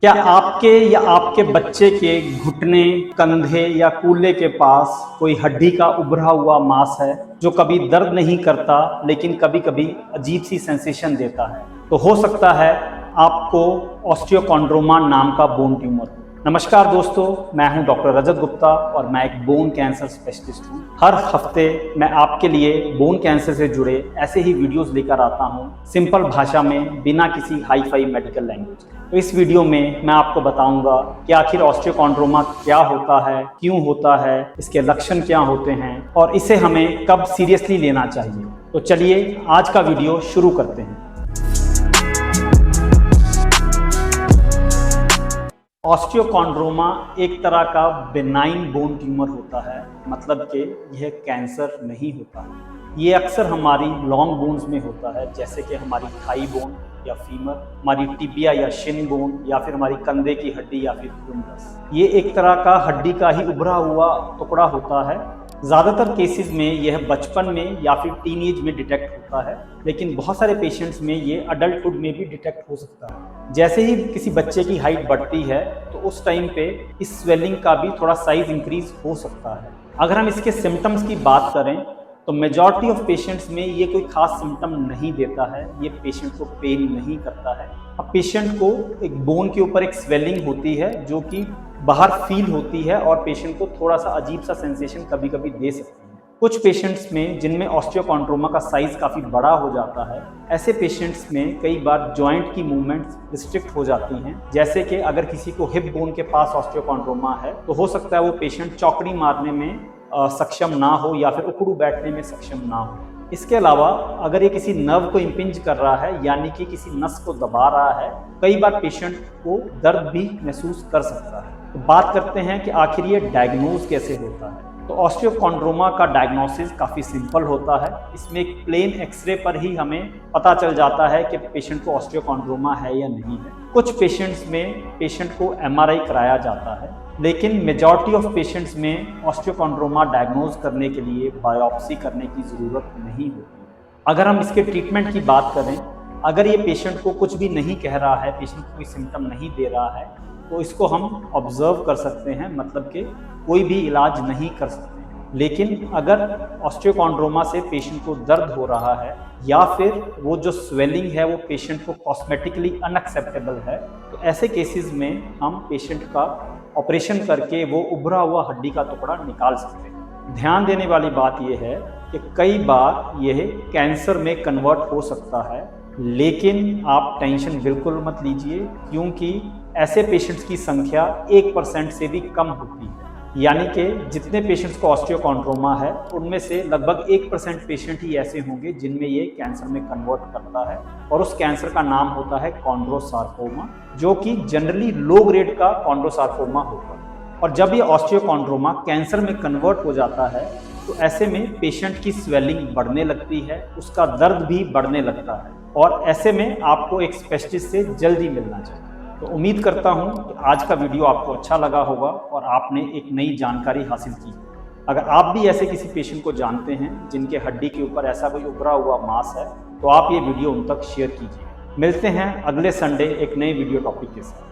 क्या आपके या आपके बच्चे के घुटने, कंधे या कूल्हे के पास कोई हड्डी का उभरा हुआ मांस है जो कभी दर्द नहीं करता लेकिन कभी-कभी अजीब सी सेंसेशन देता है? तो हो सकता है आपको ऑस्टियोकॉन्ड्रोमा नाम का बोन ट्यूमर हो। नमस्कार दोस्तों, मैं हूं डॉक्टर रजत गुप्ता और मैं एक बोन कैंसर स्पेशलिस्ट हूं। हर हफ्ते मैं आपके लिए बोन कैंसर से जुड़े ऐसे ही वीडियोस लेकर आता हूं, सिंपल भाषा में, बिना किसी हाई फाई मेडिकल लैंग्वेज के। तो इस वीडियो में मैं आपको बताऊंगा कि आखिर ऑस्टियोकॉन्ड्रोमा क्या होता है, क्यों होता है, इसके लक्षण क्या होते हैं और इसे हमें कब सीरियसली लेना चाहिए। तो चलिए आज का वीडियो शुरू करते हैं। ऑस्टियोकॉन्ड्रोमा एक तरह का बेनाइन बोन ट्यूमर होता है, मतलब कि यह कैंसर नहीं होता है। ये अक्सर हमारी लॉन्ग बोन्स में होता है, जैसे कि हमारी थाई बोन या फीमर, हमारी टिबिया या शिन बोन, या फिर हमारी कंधे की हड्डी या फिर फ्यूमरस। ये एक तरह का हड्डी का ही उभरा हुआ टुकड़ा होता है। ज़्यादातर केसेस में यह बचपन में या फिर टीन एज में डिटेक्ट होता है, लेकिन बहुत सारे पेशेंट्स में ये अडल्टहुड में भी डिटेक्ट हो सकता है। जैसे ही किसी बच्चे की हाइट बढ़ती है तो उस टाइम पे इस स्वेलिंग का भी थोड़ा साइज इंक्रीज हो सकता है। अगर हम इसके सिम्टम्स की बात करें तो मेजॉरिटी ऑफ पेशेंट्स में ये कोई खास सिम्टम नहीं देता है, ये पेशेंट को पेन नहीं करता है। अब पेशेंट को एक बोन के ऊपर एक स्वेलिंग होती है जो कि बाहर फील होती है और पेशेंट को थोड़ा सा अजीब सा सेंसेशन कभी कभी दे सकती है। कुछ पेशेंट्स में जिनमें ऑस्टियोकॉन्ड्रोमा का साइज काफ़ी बड़ा हो जाता है, ऐसे पेशेंट्स में कई बार जॉइंट की मूवमेंट्स रिस्ट्रिक्ट हो जाती हैं। जैसे कि अगर किसी को हिप बोन के पास ऑस्टियोकॉन्ड्रोमा है तो हो सकता है वो पेशेंट चौकड़ी मारने में सक्षम ना हो या फिर उखड़ू बैठने में सक्षम ना हो। इसके अलावा अगर ये किसी नर्व को इम्पिंज कर रहा है, यानी कि किसी नस को दबा रहा है, कई बार पेशेंट को दर्द भी महसूस कर सकता है। तो बात करते हैं कि आखिर ये डायग्नोज कैसे होता है। तो ऑस्टियोकॉन्ड्रोमा का डायग्नोसिस काफ़ी सिंपल होता है। इसमें एक प्लेन एक्सरे पर ही हमें पता चल जाता है कि पेशेंट को ऑस्टियोकॉन्ड्रोमा है या नहीं है। कुछ पेशेंट्स में पेशेंट को एमआरआई कराया जाता है, लेकिन मेजॉरिटी ऑफ पेशेंट्स में ऑस्टियोकॉन्ड्रोमा डायग्नोज करने के लिए बायोप्सी करने की ज़रूरत नहीं होती। अगर हम इसके ट्रीटमेंट की बात करें, अगर ये पेशेंट को कुछ भी नहीं कह रहा है, पेशेंट को कोई सिम्टम नहीं दे रहा है, तो इसको हम ऑब्जर्व कर सकते हैं, मतलब कि कोई भी इलाज नहीं कर सकते। लेकिन अगर ऑस्टियोकॉन्ड्रोमा से पेशेंट को दर्द हो रहा है या फिर वो जो स्वेलिंग है वो पेशेंट को कॉस्मेटिकली अनएक्सेप्टेबल है, तो ऐसे केसेस में हम पेशेंट का ऑपरेशन करके वो उभरा हुआ हड्डी का टुकड़ा निकाल सकते हैं। ध्यान देने वाली बात यह है कि कई बार यह कैंसर में कन्वर्ट हो सकता है, लेकिन आप टेंशन बिल्कुल मत लीजिए, क्योंकि ऐसे पेशेंट्स की संख्या 1% से भी कम होती है। यानी कि जितने पेशेंट्स को ऑस्टियोकॉन्ड्रोमा है उनमें से लगभग 1% पेशेंट ही ऐसे होंगे जिनमें ये कैंसर में कन्वर्ट करता है, और उस कैंसर का नाम होता है कॉन्ड्रोसार्कोमा, जो कि जनरली लो ग्रेड का कॉन्ड्रोसार्कोमा होता है। और जब ये ऑस्टियोकॉन्ड्रोमा कैंसर में कन्वर्ट हो जाता है तो ऐसे में पेशेंट की स्वेलिंग बढ़ने लगती है, उसका दर्द भी बढ़ने लगता है, और ऐसे में आपको एक स्पेशलिस्ट से जल्दी मिलना चाहिए। तो उम्मीद करता हूं कि आज का वीडियो आपको अच्छा लगा होगा और आपने एक नई जानकारी हासिल की। अगर आप भी ऐसे किसी पेशेंट को जानते हैं जिनके हड्डी के ऊपर ऐसा कोई उभरा हुआ मांस है, तो आप ये वीडियो उन तक शेयर कीजिए। मिलते हैं अगले संडे एक नए वीडियो टॉपिक के साथ।